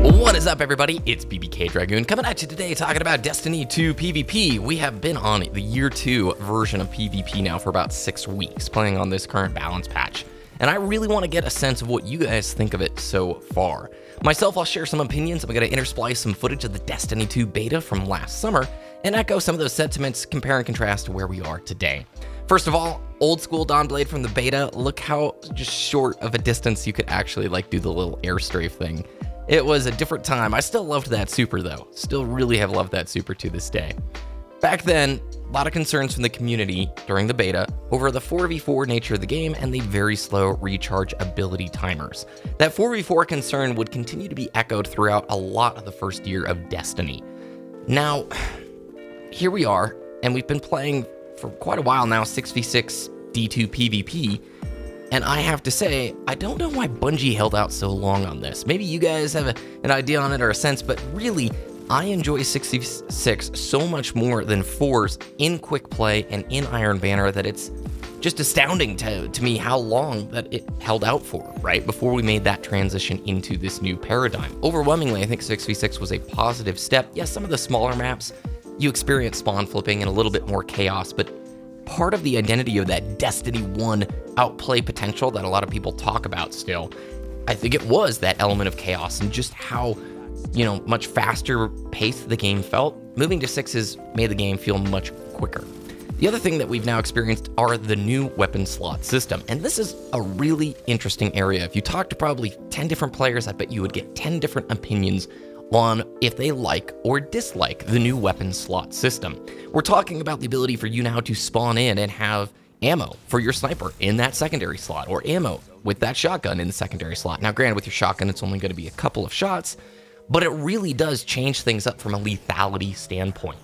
What is up, everybody? It's BBKDRAGOON coming at you today talking about Destiny 2 PvP. We have been on the Year 2 version of PvP now for about 6 weeks, playing on this current balance patch. And I really want to get a sense of what you guys think of it so far. Myself, I'll share some opinions. I'm going to intersplice some footage of the Destiny 2 beta from last summer and echo some of those sentiments, compare and contrast to where we are today. First of all, old school Dawnblade from the beta. Look how just short of a distance you could actually do the little air strafe thing. It was a different time. I still loved that super though. Still really have loved that super to this day. Back then, a lot of concerns from the community during the beta over the 4v4 nature of the game and the very slow recharge ability timers. That 4v4 concern would continue to be echoed throughout a lot of the first year of Destiny. Now, here we are, and we've been playing for quite a while now, 6v6 D2 PvP, and I have to say, I don't know why Bungie held out so long on this. Maybe you guys have an idea on it or a sense, but really, I enjoy 6v6 so much more than 4s in quick play and in Iron Banner that it's just astounding to me how long that it held out for, right? Before we made that transition into this new paradigm. Overwhelmingly, I think 6v6 was a positive step. Yes, some of the smaller maps, you experience spawn flipping and a little bit more chaos, but part of the identity of that Destiny 1 outplay potential that a lot of people talk about still, I think it was that element of chaos and just how, much faster paced the game felt. Moving to 6 has made the game feel much quicker. The other thing that we've now experienced are the new weapon slot system, and this is a really interesting area. If you talk to probably 10 different players, I bet you would get 10 different opinions on if they like or dislike the new weapon slot system. We're talking about the ability for you now to spawn in and have ammo for your sniper in that secondary slot, or ammo with that shotgun in the secondary slot. Now granted, with your shotgun it's only going to be a couple of shots, but it really does change things up from a lethality standpoint.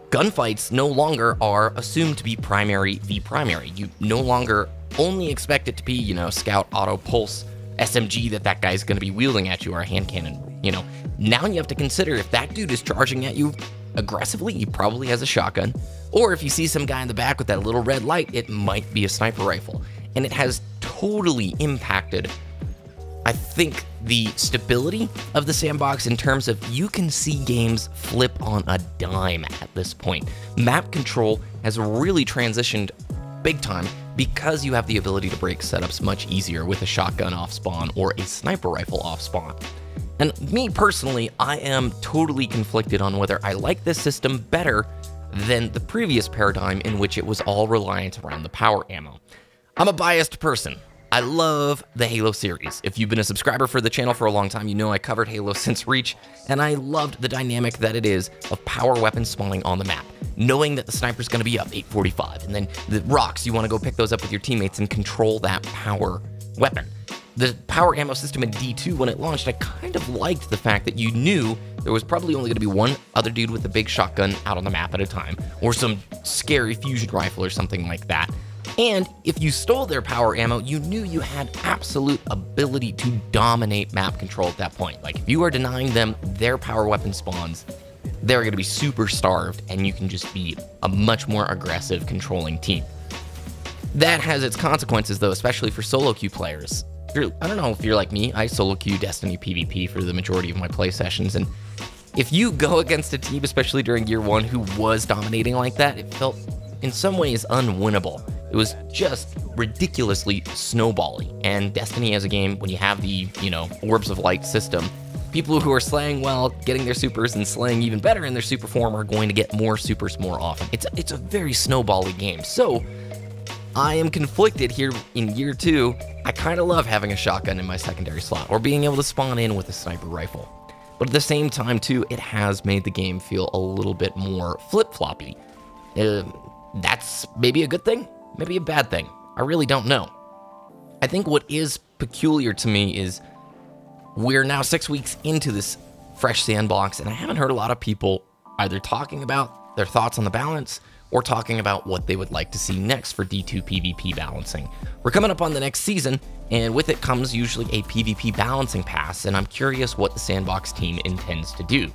Gunfights no longer are assumed to be the primary. You no longer only expect it to be, scout, auto, pulse, SMG that guy's going to be wielding at you, or a hand cannon. Now you have to consider if that dude is charging at you aggressively, he probably has a shotgun, or if you see some guy in the back with that little red light, it might be a sniper rifle. And it has totally impacted, I think, the stability of the sandbox in terms of you can see games flip on a dime at this point. Map control has really transitioned big time because you have the ability to break setups much easier with a shotgun off spawn or a sniper rifle off spawn. And me personally, I am totally conflicted on whether I like this system better than the previous paradigm in which it was all reliant around the power ammo. I'm a biased person. I love the Halo series. If you've been a subscriber for the channel for a long time, you know I covered Halo since Reach, and I loved the dynamic that it is of power weapons spawning on the map. Knowing that the sniper's going to be up 845, and then the rocks, you want to go pick those up with your teammates and control that power weapon. The power ammo system in D2, when it launched, I kind of liked the fact that you knew there was probably only going to be one other dude with a big shotgun out on the map at a time, or some scary fusion rifle or something like that. And if you stole their power ammo, you knew you had absolute ability to dominate map control at that point. Like, if you are denying them their power weapon spawns, they're going to be super starved, and you can just be a much more aggressive controlling team. That has its consequences, though, especially for solo queue players. I don't know if you're like me, I solo queue Destiny PvP for the majority of my play sessions, and if you go against a team, especially during Year 1, who was dominating like that, it felt in some ways unwinnable. It was just ridiculously snowbally, and Destiny as a game, when you have the, Orbs of Light system, people who are slaying well, getting their supers, and slaying even better in their super form are going to get more supers more often. It's a very snowbally game, so I am conflicted here in Year 2. I kind of love having a shotgun in my secondary slot, or being able to spawn in with a sniper rifle. But at the same time, too, it has made the game feel a little bit more flip-floppy. That's maybe a good thing, maybe a bad thing. I really don't know. I think what is peculiar to me is we're now 6 weeks into this fresh sandbox, and I haven't heard a lot of people either talking about their thoughts on the balance or talking about what they would like to see next for D2 PvP balancing. We're coming up on the next season, and with it comes usually a PvP balancing pass, and I'm curious what the sandbox team intends to do.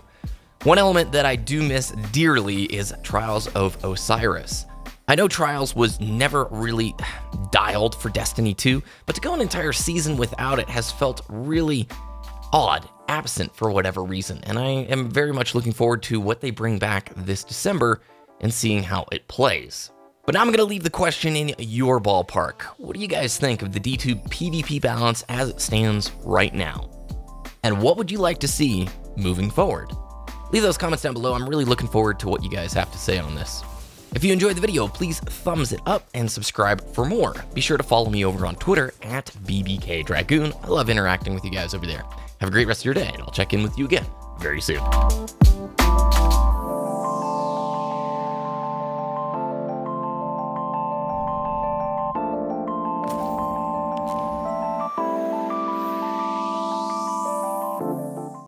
One element that I do miss dearly is Trials of Osiris. I know Trials was never really dialed for Destiny 2, but to go an entire season without it has felt really odd, absent for whatever reason, and I am very much looking forward to what they bring back this December and seeing how it plays. But now I'm going to leave the question in your ballpark. What do you guys think of the D2 PvP balance as it stands right now? And what would you like to see moving forward? Leave those comments down below. I'm really looking forward to what you guys have to say on this. If you enjoyed the video, please thumbs it up and subscribe for more. Be sure to follow me over on Twitter at BBKDRAGOON. I love interacting with you guys over there. Have a great rest of your day, and I'll check in with you again very soon.